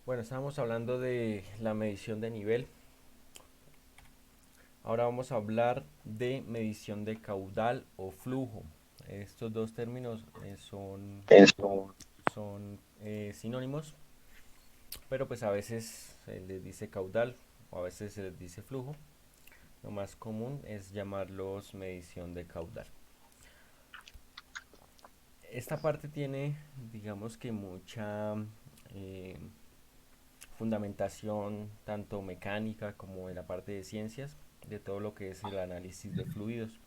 Bueno, estábamos hablando de la medición de nivel. Ahora vamos a hablar de medición de caudal o flujo. Estos dos términos Eso. son sinónimos, pero pues a veces se les dice caudal o a veces se les dice flujo. Lo más común es llamarlos medición de caudal. Esta parte tiene, digamos que mucha eh, fundamentación tanto mecánica como en la parte de ciencias, de todo lo que es el análisis de fluidos.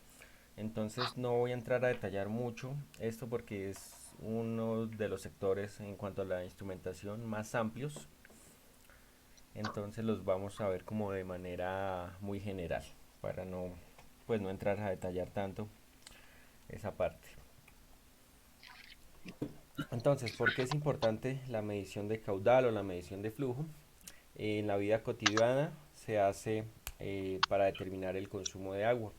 Entonces no voy a entrar a detallar mucho esto porque es uno de los sectores en cuanto a la instrumentación más amplios. Entonces los vamos a ver como de manera muy general para no entrar a detallar tanto esa parte. Entonces, ¿por qué es importante la medición de caudal o la medición de flujo? En la vida cotidiana se hace para determinar el consumo de agua.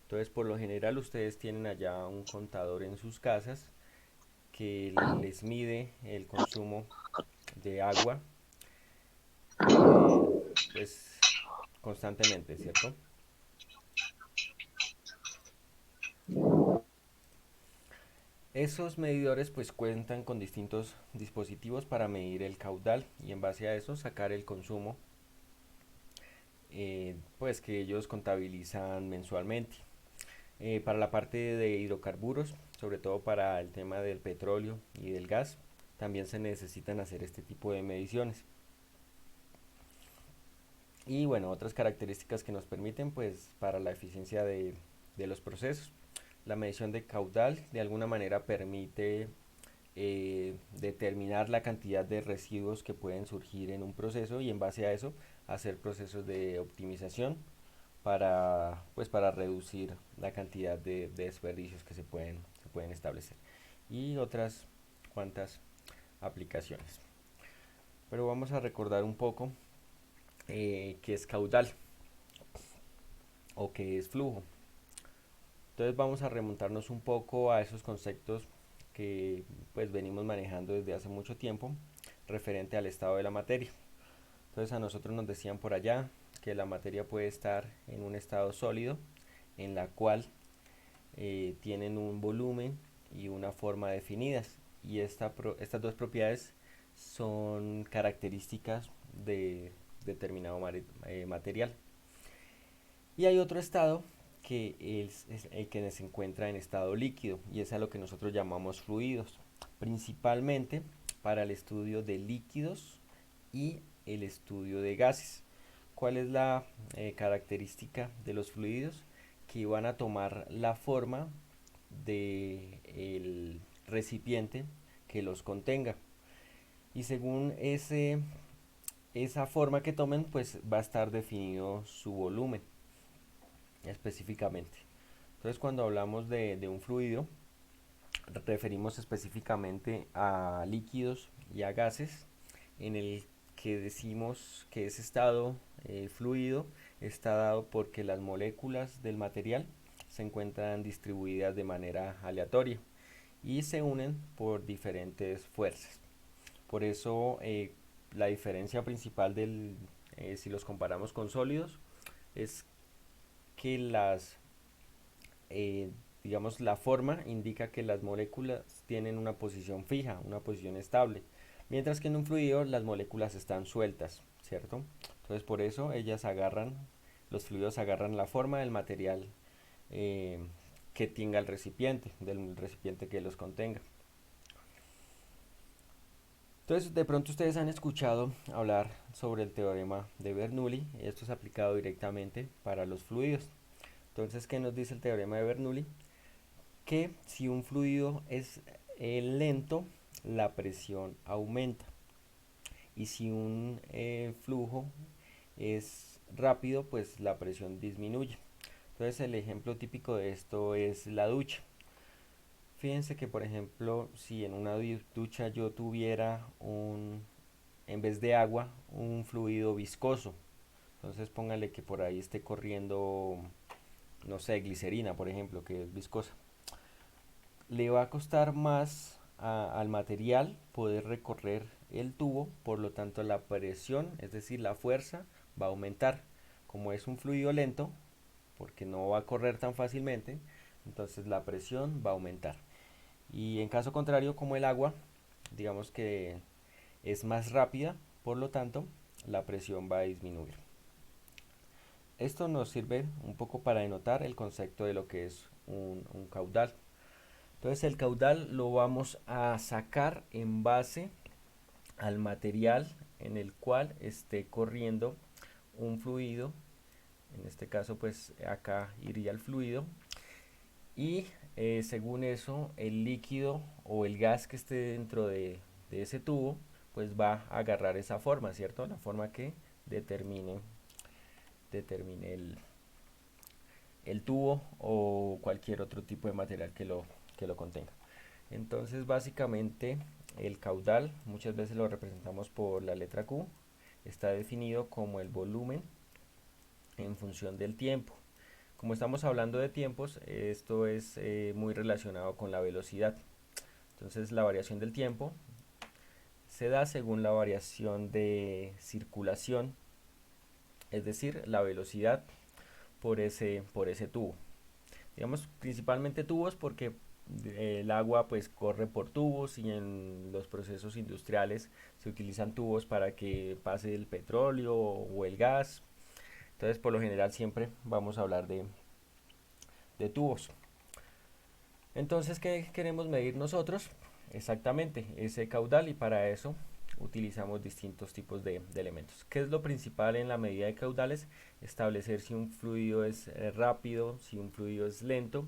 Entonces, por lo general, ustedes tienen allá un contador en sus casas que les mide el consumo de agua, eh, pues constantemente, ¿cierto? Esos medidores pues cuentan con distintos dispositivos para medir el caudal y en base a eso sacar el consumo pues que ellos contabilizan mensualmente. Para la parte de hidrocarburos, sobre todo para el tema del petróleo y del gas, también se necesitan hacer este tipo de mediciones. Y bueno, otras características que nos permiten pues para la eficiencia de los procesos. La medición de caudal de alguna manera permite determinar la cantidad de residuos que pueden surgir en un proceso y en base a eso hacer procesos de optimización para reducir la cantidad de desperdicios que se pueden establecer y otras cuantas aplicaciones. Pero vamos a recordar un poco qué es caudal o qué es flujo. Entonces vamos a remontarnos un poco a esos conceptos que pues venimos manejando desde hace mucho tiempo referente al estado de la materia. Entonces a nosotros nos decían por allá que la materia puede estar en un estado sólido en la cual tienen un volumen y una forma definidas y estas dos propiedades son características de determinado material. Y hay otro estado que es el que se encuentra en estado líquido y es a lo que nosotros llamamos fluidos, principalmente para el estudio de líquidos y el estudio de gases. ¿Cuál es la característica de los fluidos? Que van a tomar la forma del recipiente que los contenga. Y según esa forma que tomen, pues va a estar definido su volumen específicamente. Entonces, cuando hablamos de un fluido, referimos específicamente a líquidos y a gases en el que decimos que ese estado fluido está dado porque las moléculas del material se encuentran distribuidas de manera aleatoria y se unen por diferentes fuerzas. Por eso la diferencia principal si los comparamos con sólidos es que eh, digamos, la forma indica que las moléculas tienen una posición fija, una posición estable, mientras que en un fluido las moléculas están sueltas, ¿cierto? Entonces por eso los fluidos agarran la forma del material eh, que tenga el recipiente, del recipiente que los contenga. Entonces, de pronto ustedes han escuchado hablar sobre el teorema de Bernoulli. Esto es aplicado directamente para los fluidos. Entonces, ¿qué nos dice el teorema de Bernoulli? Que si un fluido es lento, la presión aumenta. Y si un flujo es rápido, pues la presión disminuye. Entonces, el ejemplo típico de esto es la ducha. Fíjense que, por ejemplo, si en una ducha yo tuviera en vez de agua, un fluido viscoso. Entonces póngale que por ahí esté corriendo, no sé, glicerina, por ejemplo, que es viscosa. Le va a costar más al material poder recorrer el tubo, por lo tanto la presión, es decir, la fuerza, va a aumentar. Como es un fluido lento, porque no va a correr tan fácilmente, entonces la presión va a aumentar. Y en caso contrario, como el agua, digamos que es más rápida, por lo tanto la presión va a disminuir. Esto nos sirve un poco para denotar el concepto de lo que es un caudal. Entonces el caudal lo vamos a sacar en base al material en el cual esté corriendo un fluido. En este caso pues acá iría el fluido y según eso el líquido o el gas que esté dentro de ese tubo pues va a agarrar esa forma, ¿cierto? La forma que determine el tubo o cualquier otro tipo de material que lo contenga. Entonces básicamente el caudal, muchas veces lo representamos por la letra Q, está definido como el volumen en función del tiempo. Como estamos hablando de tiempos, esto es muy relacionado con la velocidad. Entonces la variación del tiempo se da según la variación de circulación, es decir, la velocidad por ese tubo. Digamos principalmente tubos porque el agua pues corre por tubos y en los procesos industriales se utilizan tubos para que pase el petróleo o el gas. Entonces por lo general siempre vamos a hablar de tubos. Entonces, ¿qué queremos medir nosotros? Exactamente ese caudal, y para eso utilizamos distintos tipos de elementos. ¿Qué es lo principal en la medida de caudales? Establecer si un fluido es rápido, si un fluido es lento.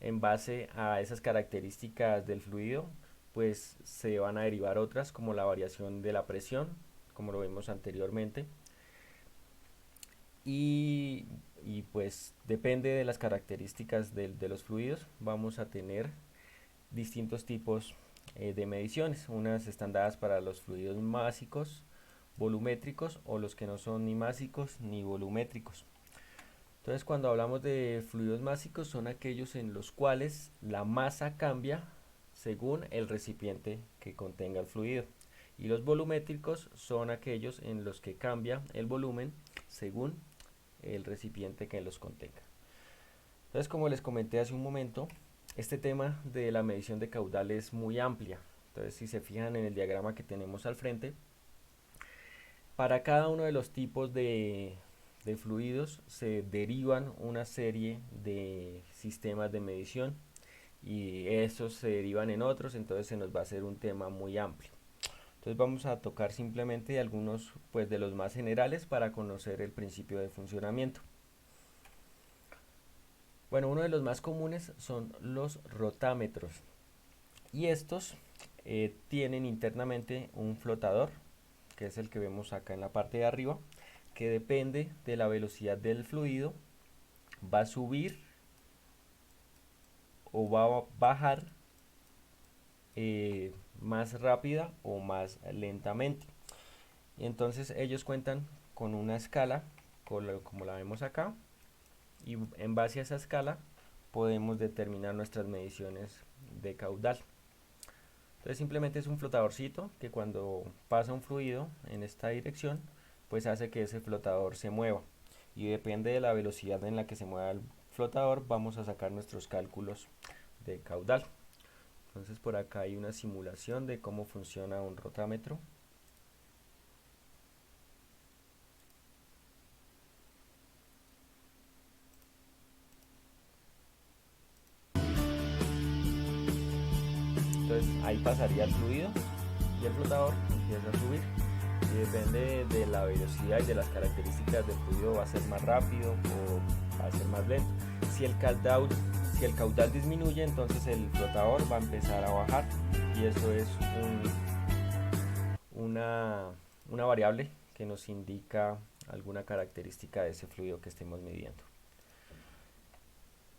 En base a esas características del fluido, pues se van a derivar otras como la variación de la presión, como lo vimos anteriormente. Y, pues depende de las características de los fluidos, vamos a tener distintos tipos de mediciones. Unas están dadas para los fluidos másicos, volumétricos, o los que no son ni másicos ni volumétricos. Entonces cuando hablamos de fluidos másicos son aquellos en los cuales la masa cambia según el recipiente que contenga el fluido. Y los volumétricos son aquellos en los que cambia el volumen según el recipiente que los contenga. Entonces, como les comenté hace un momento, este tema de la medición de caudal es muy amplia. Entonces, si se fijan en el diagrama que tenemos al frente, para cada uno de los tipos de fluidos se derivan una serie de sistemas de medición y esos se derivan en otros, entonces se nos va a hacer un tema muy amplio. Entonces vamos a tocar simplemente algunos pues de los más generales para conocer el principio de funcionamiento. Bueno, uno de los más comunes son los rotámetros y estos tienen internamente un flotador, que es el que vemos acá en la parte de arriba, que depende de la velocidad del fluido, va a subir o va a bajar más rápida o más lentamente. Y entonces ellos cuentan con una escala como la vemos acá, y en base a esa escala podemos determinar nuestras mediciones de caudal. Entonces simplemente es un flotadorcito que cuando pasa un fluido en esta dirección pues hace que ese flotador se mueva, y depende de la velocidad en la que se mueva el flotador vamos a sacar nuestros cálculos de caudal. Entonces por acá hay una simulación de cómo funciona un rotámetro. Entonces ahí pasaría el fluido y el flotador empieza a subir, y depende de la velocidad y de las características del fluido va a ser más rápido o va a ser más lento. Si el caudal disminuye, entonces el flotador va a empezar a bajar, y eso es una variable que nos indica alguna característica de ese fluido que estemos midiendo.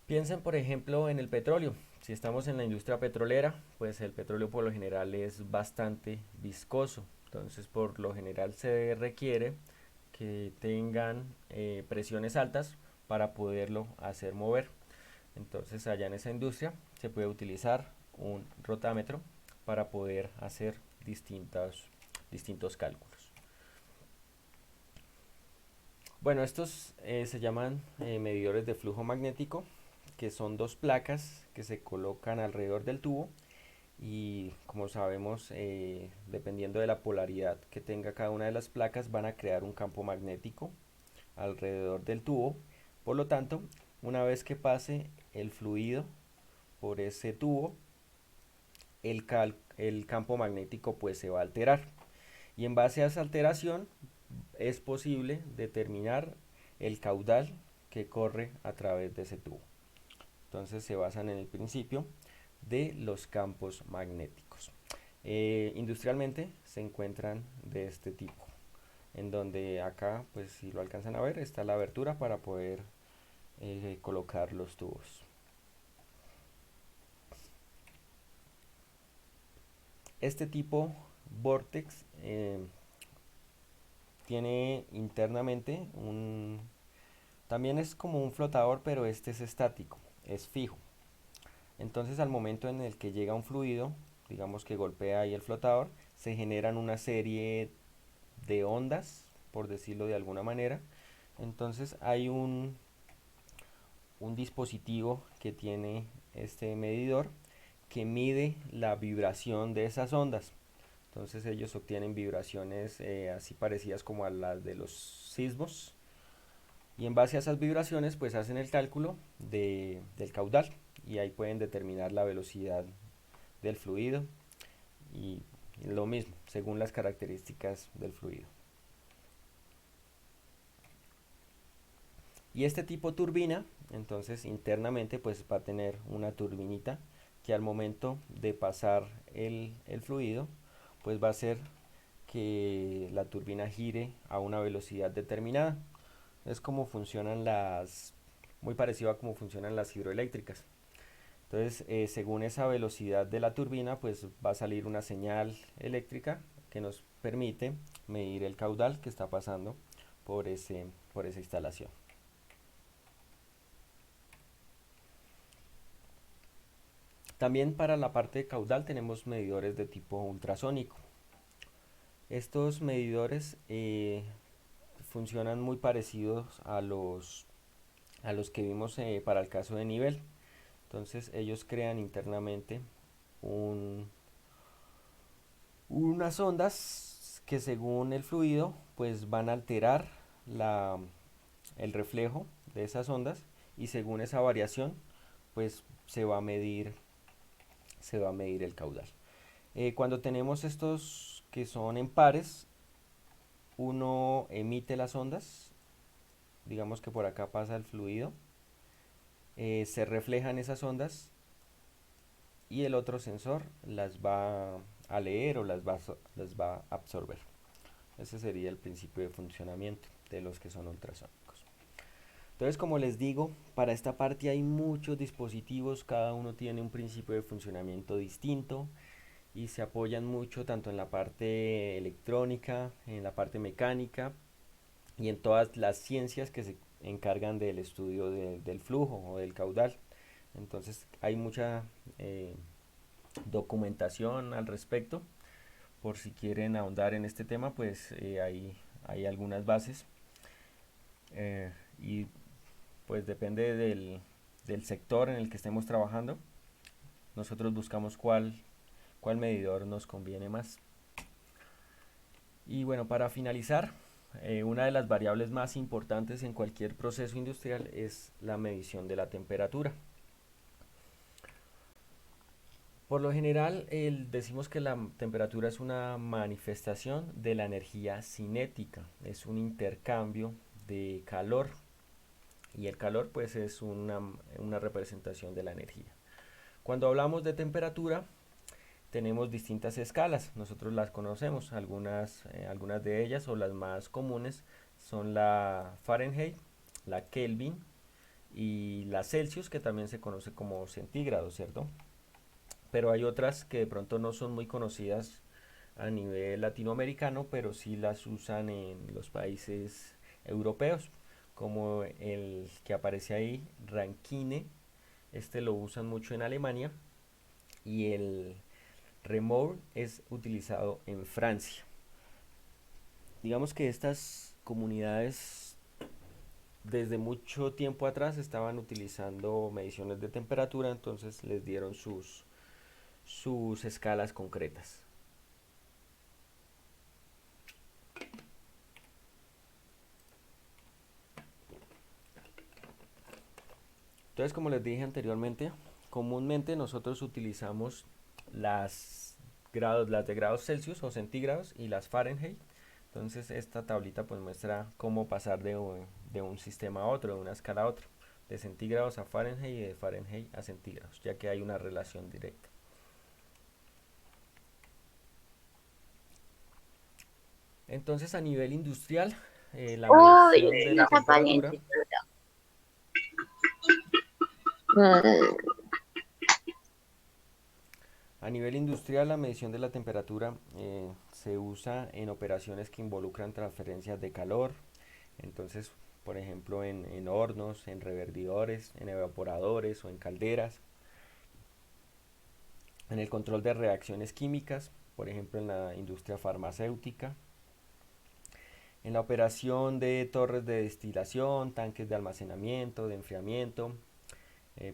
Piensen por ejemplo en el petróleo. Si estamos en la industria petrolera, pues el petróleo por lo general es bastante viscoso. Entonces por lo general se requiere que tengan presiones altas para poderlo hacer mover. Entonces allá en esa industria se puede utilizar un rotámetro para poder hacer distintos cálculos. Bueno, estos se llaman medidores de flujo magnético, que son dos placas que se colocan alrededor del tubo y, como sabemos, dependiendo de la polaridad que tenga cada una de las placas, van a crear un campo magnético alrededor del tubo. Por lo tanto, una vez que pase el fluido por ese tubo, el campo magnético pues se va a alterar, y en base a esa alteración es posible determinar el caudal que corre a través de ese tubo. Entonces se basan en el principio de los campos magnéticos. Industrialmente se encuentran de este tipo, en donde acá, pues si lo alcanzan a ver, está la abertura para poder colocar los tubos. Este tipo Vortex tiene internamente también es como un flotador, pero este es estático, es fijo. Entonces al momento en el que llega un fluido, digamos que golpea ahí el flotador, se generan una serie de ondas, por decirlo de alguna manera. Entonces hay un dispositivo que tiene este medidor que mide la vibración de esas ondas. Entonces ellos obtienen vibraciones así parecidas como a las de los sismos, y en base a esas vibraciones pues hacen el cálculo del caudal, y ahí pueden determinar la velocidad del fluido y lo mismo según las características del fluido. Y este tipo turbina, entonces internamente pues va a tener una turbinita que al momento de pasar el fluido pues va a hacer que la turbina gire a una velocidad determinada. Es como funcionan muy parecido a cómo funcionan las hidroeléctricas. Entonces, según esa velocidad de la turbina, pues va a salir una señal eléctrica que nos permite medir el caudal que está pasando por esa instalación. También para la parte de caudal tenemos medidores de tipo ultrasónico. Estos medidores funcionan muy parecidos a los que vimos para el caso de nivel. Entonces ellos crean internamente unas ondas que según el fluido pues van a alterar el reflejo de esas ondas, y según esa variación pues se va a medir el caudal. Cuando tenemos estos que son en pares, uno emite las ondas, digamos que por acá pasa el fluido, se reflejan esas ondas y el otro sensor las va a leer o las va a absorber. Ese sería el principio de funcionamiento de los que son ultrasónicos. Entonces, como les digo, para esta parte hay muchos dispositivos, cada uno tiene un principio de funcionamiento distinto y se apoyan mucho tanto en la parte electrónica, en la parte mecánica y en todas las ciencias que se encargan del estudio del flujo o del caudal. Entonces hay mucha documentación al respecto. Por si quieren ahondar en este tema, pues hay algunas bases, y pues depende del sector en el que estemos trabajando. Nosotros buscamos cuál medidor nos conviene más. Y bueno, para finalizar, una de las variables más importantes en cualquier proceso industrial es la medición de la temperatura. Por lo general, decimos que la temperatura es una manifestación de la energía cinética, es un intercambio de calor, y el calor pues es una representación de la energía. Cuando hablamos de temperatura, tenemos distintas escalas, nosotros las conocemos, algunas de ellas o las más comunes son la Fahrenheit, la Kelvin y la Celsius, que también se conoce como centígrados, ¿cierto? Pero hay otras que de pronto no son muy conocidas a nivel latinoamericano, pero sí las usan en los países europeos, como el que aparece ahí, Rankine. Este lo usan mucho en Alemania, y Remour es utilizado en Francia. Digamos que estas comunidades desde mucho tiempo atrás estaban utilizando mediciones de temperatura, entonces les dieron sus escalas concretas. Entonces, como les dije anteriormente, comúnmente nosotros utilizamos las de grados Celsius o centígrados y las Fahrenheit. Entonces, esta tablita pues muestra cómo pasar de un sistema a otro, de una escala a otra, de centígrados a Fahrenheit y de Fahrenheit a centígrados, ya que hay una relación directa. Entonces, a nivel industrial, la Uy, medición de no la está temperatura. caliente. Mm, A nivel industrial, la medición de la temperatura se usa en operaciones que involucran transferencias de calor. Entonces, por ejemplo, en hornos, en reverdidores, en evaporadores o en calderas. En el control de reacciones químicas, por ejemplo, en la industria farmacéutica. En la operación de torres de destilación, tanques de almacenamiento, de enfriamiento.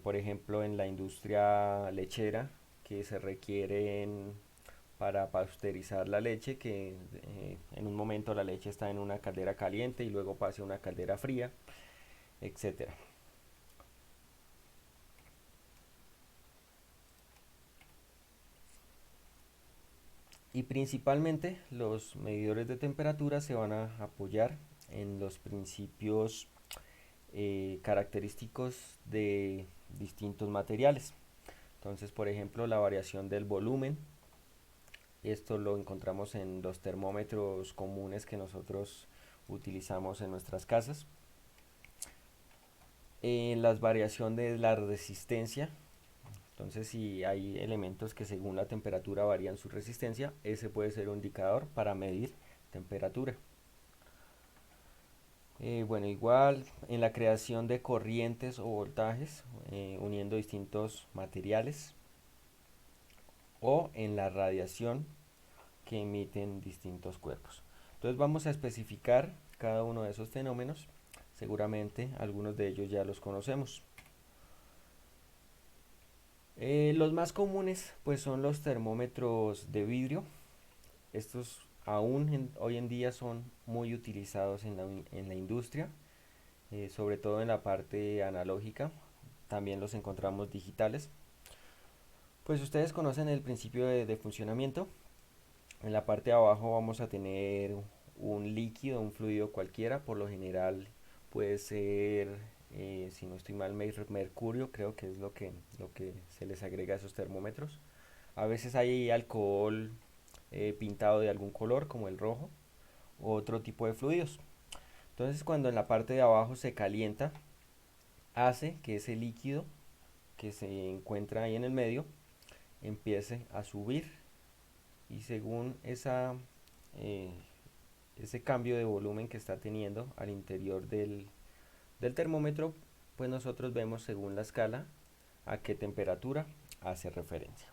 Por ejemplo, en la industria lechera, que se requieren para pasteurizar la leche, que en un momento la leche está en una caldera caliente y luego pase a una caldera fría, etcétera. Y principalmente los medidores de temperatura se van a apoyar en los principios característicos de distintos materiales. Entonces, por ejemplo, la variación del volumen. Esto lo encontramos en los termómetros comunes que nosotros utilizamos en nuestras casas. En la variación de la resistencia. Entonces, si hay elementos que según la temperatura varían su resistencia, ese puede ser un indicador para medir temperatura. Bueno, igual en la creación de corrientes o voltajes uniendo distintos materiales o en la radiación que emiten distintos cuerpos. Entonces vamos a especificar cada uno de esos fenómenos. Seguramente algunos de ellos ya los conocemos. Los más comunes pues son los termómetros de vidrio. Estos aún hoy en día son muy utilizados en la industria, sobre todo en la parte analógica. También los encontramos digitales. Pues ustedes conocen el principio de funcionamiento. En la parte de abajo vamos a tener un líquido, un fluido cualquiera, por lo general puede ser, si no estoy mal, mercurio, creo que es lo que se les agrega a esos termómetros. A veces hay alcohol pintado de algún color, como el rojo, u otro tipo de fluidos. Entonces, cuando en la parte de abajo se calienta, hace que ese líquido que se encuentra ahí en el medio empiece a subir y según eh, ese cambio de volumen que está teniendo al interior del termómetro, pues nosotros vemos según la escala a qué temperatura hace referencia.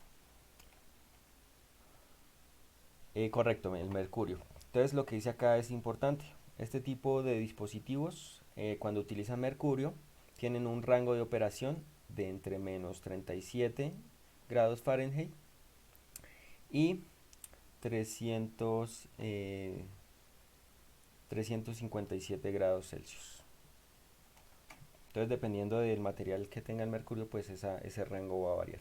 Correcto, el mercurio. Entonces lo que dice acá es importante. Este tipo de dispositivos, cuando utilizan mercurio, tienen un rango de operación de entre menos 37 grados Fahrenheit y 300, 357 grados Celsius. Entonces, dependiendo del material que tenga el mercurio, pues ese rango va a variar.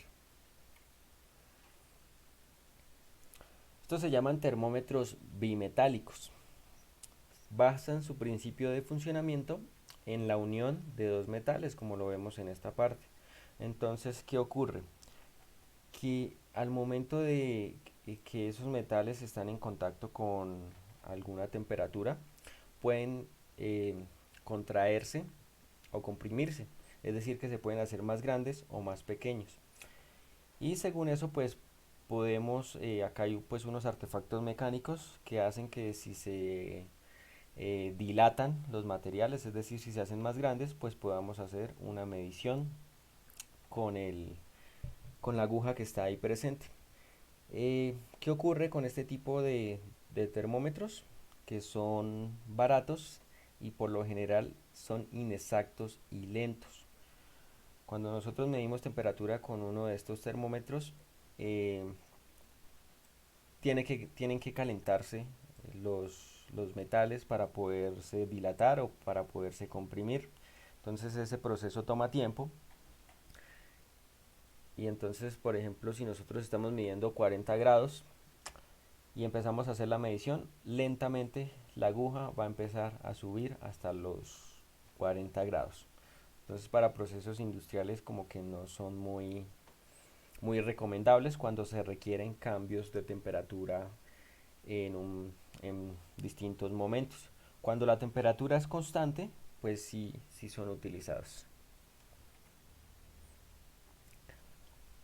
Estos se llaman termómetros bimetálicos. Basan su principio de funcionamiento en la unión de dos metales, como lo vemos en esta parte. Entonces, ¿qué ocurre? Que al momento de que esos metales están en contacto con alguna temperatura, pueden contraerse o comprimirse, es decir, que se pueden hacer más grandes o más pequeños. Y según eso, pues podemos, acá hay pues unos artefactos mecánicos que hacen que si se dilatan los materiales, es decir, si se hacen más grandes, pues podamos hacer una medición con con la aguja que está ahí presente. ¿Qué ocurre con este tipo de termómetros? Que son baratos y por lo general son inexactos y lentos. Cuando nosotros medimos temperatura con uno de estos termómetros, eh, tienen que calentarse los metales para poderse dilatar o para poderse comprimir. Entonces ese proceso toma tiempo. Y entonces, por ejemplo, si nosotros estamos midiendo 40 grados y empezamos a hacer la medición, lentamente la aguja va a empezar a subir hasta los 40 grados. Entonces, para procesos industriales como que no son muy recomendables cuando se requieren cambios de temperatura en, en distintos momentos. Cuando la temperatura es constante, pues sí son utilizados.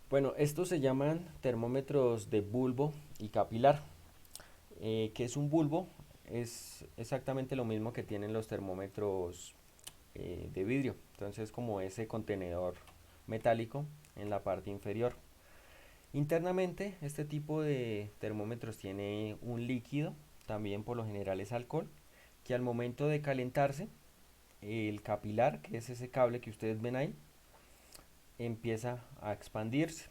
Bueno, estos se llaman termómetros de bulbo y capilar. ¿Qué es un bulbo? Es exactamente lo mismo que tienen los termómetros de vidrio. Entonces, como ese contenedor metálico en la parte inferior. Internamente, este tipo de termómetros tiene un líquido, también por lo general es alcohol, que al momento de calentarse, el capilar, que es ese cable que ustedes ven ahí, empieza a expandirse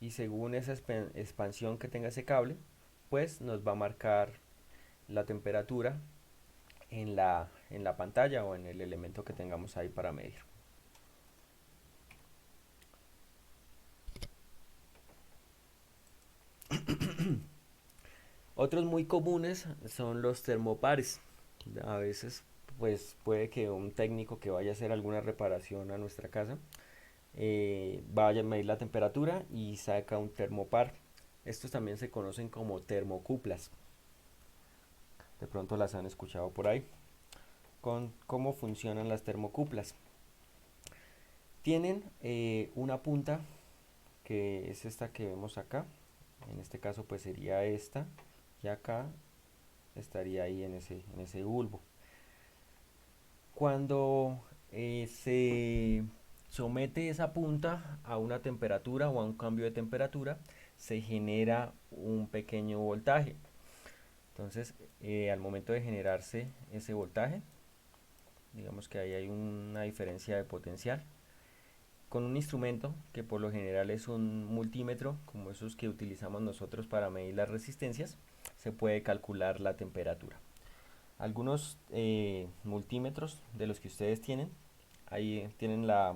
y según esa expansión que tenga ese cable, pues nos va a marcar la temperatura en la pantalla o en el elemento que tengamos ahí para medir. Otros muy comunes son los termopares. A veces pues puede que un técnico que vaya a hacer alguna reparación a nuestra casa vaya a medir la temperatura y saca un termopar. Estos también se conocen como termocuplas. De pronto las han escuchado por ahí. Con cómo funcionan las termocuplas. Tienen una punta que es esta que vemos acá. En este caso pues sería esta. Y acá estaría ahí en ese bulbo. Cuando se somete esa punta a una temperatura o a un cambio de temperatura, se genera un pequeño voltaje. Entonces, al momento de generarse ese voltaje, digamos que ahí hay una diferencia de potencial. Con un instrumento que por lo general es un multímetro, como esos que utilizamos nosotros para medir las resistencias, se puede calcular la temperatura. Algunos multímetros de los que ustedes tienen, ahí tienen la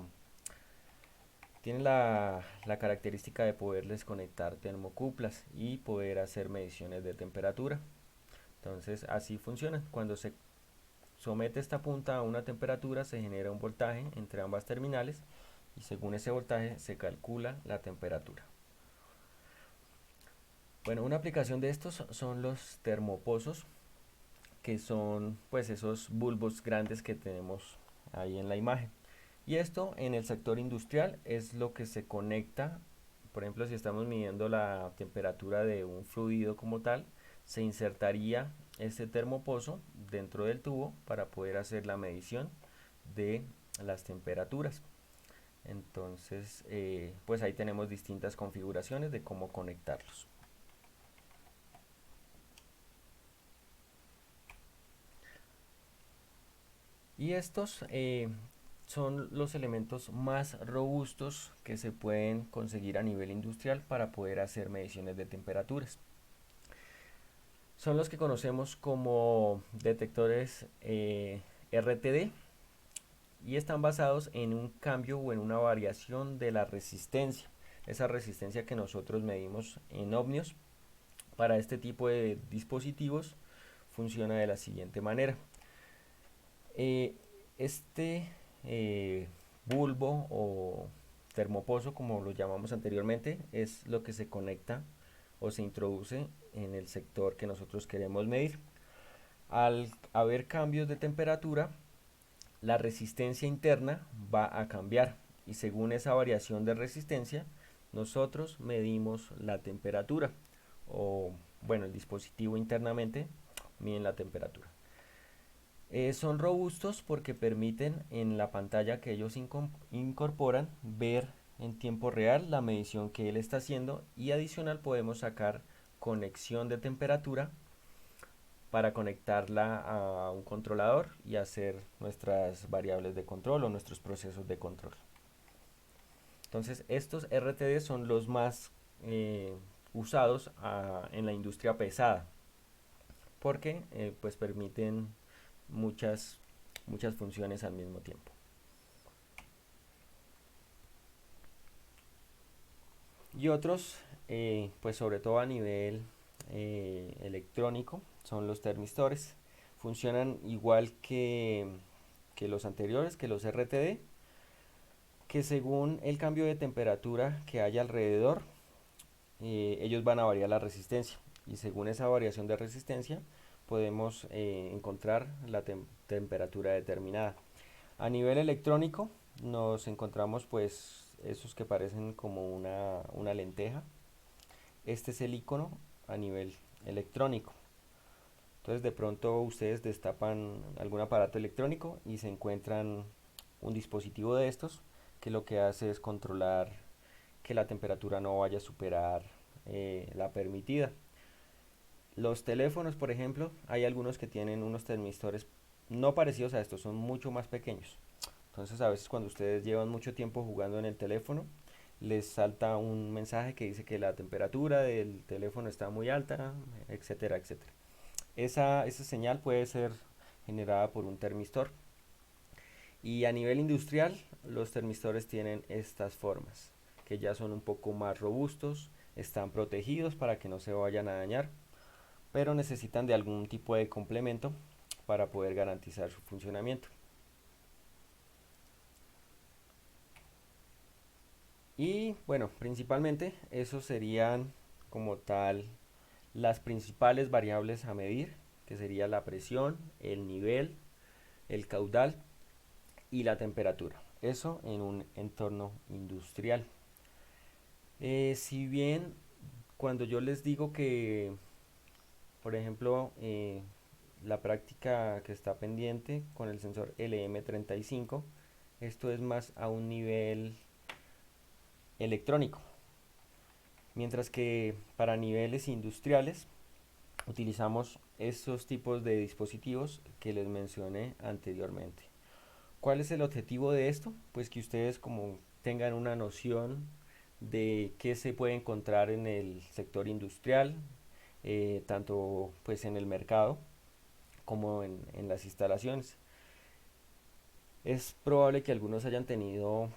característica de poderles conectar termocuplas y poder hacer mediciones de temperatura. Entonces así funciona. Cuando se somete esta punta a una temperatura se genera un voltaje entre ambas terminales y según ese voltaje se calcula la temperatura. Bueno, una aplicación de estos son los termopozos, que son pues esos bulbos grandes que tenemos ahí en la imagen. Y esto en el sector industrial es lo que se conecta, por ejemplo, si estamos midiendo la temperatura de un fluido como tal, se insertaría este termopozo dentro del tubo para poder hacer la medición de las temperaturas. Entonces, pues ahí tenemos distintas configuraciones de cómo conectarlos. Y estos son los elementos más robustos que se pueden conseguir a nivel industrial para poder hacer mediciones de temperaturas. Son los que conocemos como detectores RTD y están basados en un cambio o en una variación de la resistencia. Esa resistencia que nosotros medimos en ohmios para este tipo de dispositivos funciona de la siguiente manera. Este bulbo o termopozo, como lo llamamos anteriormente, es lo que se conecta o se introduce en el sector que nosotros queremos medir. Al haber cambios de temperatura, la resistencia interna va a cambiar y según esa variación de resistencia, nosotros medimos la temperatura o bueno, el dispositivo internamente mide la temperatura. Son robustos porque permiten en la pantalla que ellos incorporan ver en tiempo real la medición que él está haciendo, y adicional podemos sacar conexión de temperatura para conectarla a un controlador y hacer nuestras variables de control o nuestros procesos de control. Entonces estos RTD son los más usados en la industria pesada, porque pues permiten muchas funciones al mismo tiempo. Y otros, pues sobre todo a nivel electrónico, son los termistores. Funcionan igual que los anteriores, que los RTD, que según el cambio de temperatura que haya alrededor, ellos van a variar la resistencia. Y según esa variación de resistencia, podemos encontrar la temperatura determinada. A nivel electrónico, nos encontramos pues esos que parecen como una lenteja. Este es el icono a nivel electrónico. Entonces de pronto ustedes destapan algún aparato electrónico y se encuentran un dispositivo de estos que lo que hace es controlar que la temperatura no vaya a superar la permitida. Los teléfonos, por ejemplo, hay algunos que tienen unos termistores no parecidos a estos, son mucho más pequeños. Entonces a veces cuando ustedes llevan mucho tiempo jugando en el teléfono, les salta un mensaje que dice que la temperatura del teléfono está muy alta, etcétera, etcétera. Esa señal puede ser generada por un termistor. Y a nivel industrial, los termistores tienen estas formas, que ya son un poco más robustos, están protegidos para que no se vayan a dañar, pero necesitan de algún tipo de complemento para poder garantizar su funcionamiento. Y bueno, principalmente esos serían como tal las principales variables a medir, que sería la presión, el nivel, el caudal y la temperatura. Eso en un entorno industrial. Si bien cuando yo les digo que, por ejemplo, la práctica que está pendiente con el sensor LM35, esto es más a un nivel electrónico, mientras que para niveles industriales utilizamos estos tipos de dispositivos que les mencioné anteriormente. ¿Cuál es el objetivo de esto? Pues que ustedes como tengan una noción de qué se puede encontrar en el sector industrial, tanto pues en el mercado como en las instalaciones. Es probable que algunos hayan tenido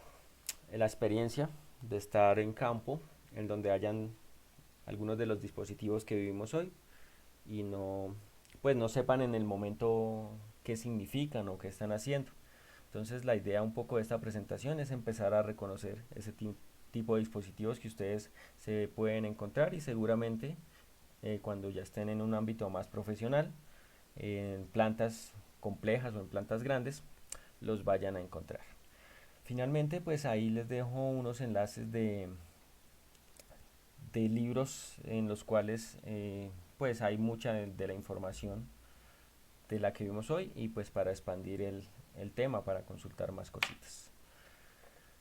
la experiencia de estar en campo, en donde hayan algunos de los dispositivos que vivimos hoy y pues no sepan en el momento qué significan o qué están haciendo. Entonces la idea un poco de esta presentación es empezar a reconocer ese tipo de dispositivos que ustedes se pueden encontrar, y seguramente cuando ya estén en un ámbito más profesional, en plantas complejas o en plantas grandes, los vayan a encontrar. Finalmente, pues ahí les dejo unos enlaces de libros en los cuales pues hay mucha de la información de la que vimos hoy, y pues para expandir el tema, para consultar más cositas.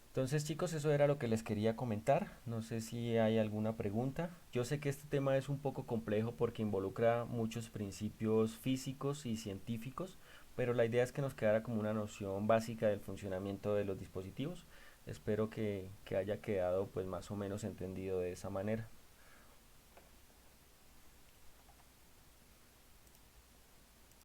Entonces chicos, eso era lo que les quería comentar. No sé si hay alguna pregunta. Yo sé que este tema es un poco complejo porque involucra muchos principios físicos y científicos, pero la idea es que nos quedara como una noción básica del funcionamiento de los dispositivos. Espero que haya quedado pues más o menos entendido de esa manera.